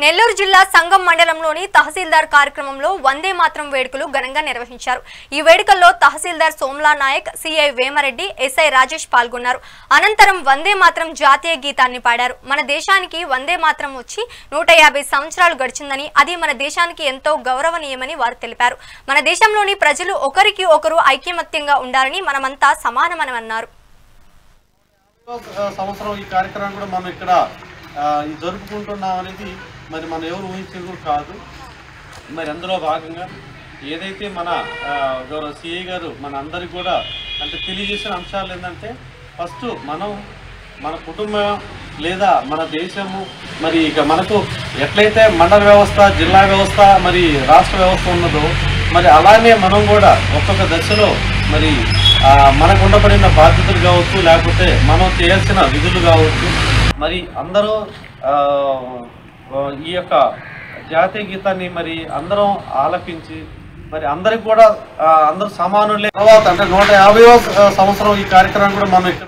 నెల్లూరు జిల్లా సంగం మండలంలోని తహసీల్దార్ కార్యక్రమంలో వందే మాత్రం వేడుకలు ఘనంగా నిర్వహించారు। ఈ వేడుకల్లో తహసీల్దార్ సోమ్లా నాయక్, సిఐ వేమరెడ్డి, ఎస్ఐ రాజేష్ పాల్గొన్నారు। అనంతరం వందే మాత్రం జాతీయ గీతాన్ని పాడారు। మన దేశానికి వందే మాత్రం వచ్చి 150 సంవత్సరాలు గడిచిందని, అది మన దేశానికి ఎంతో గౌరవనీయమని వారు తెలిపారు। మన దేశంలోని ప్రజలు ఒకరికి ఒకరు ఐకమత్యంగా ఉండాలని, మనమంతా సమానమని అన్నారు। సంవత్సరం ఈ కార్యక్రమం కూడా మనం ఇక్కడ జరుపుకుంటున్నాం అనేది మరి మనం ఎవరు ఊహించేది కాదు। మరి అందులో భాగంగా ఏదైతే మన గౌరవ సిఐ గారు మన అందరికి కూడా అంటే తెలియజేసిన అంశాలు ఏంటంటే, ఫస్ట్ మనం మన కుటుంబం లేదా మన దేశము మరి ఇక మనకు ఎట్లయితే మండల వ్యవస్థ, జిల్లా వ్యవస్థ, మరి రాష్ట్ర వ్యవస్థ ఉన్నదో, మరి అలానే మనం కూడా ఒక్కొక్క దశలో మరి మనకు ఉండబడిన బాధ్యతలు కావచ్చు, లేకపోతే మనం చేయాల్సిన విధులు కావచ్చు, మరి అందరూ ఈ యొక్క జాతీయ గీతాన్ని మరి అందరం ఆలపించి మరి అందరికి కూడా అందరూ సమానులే తర్వాత అంటే 150వ సంవత్సరం ఈ కార్యక్రమం కూడా మనం ఇక్కడ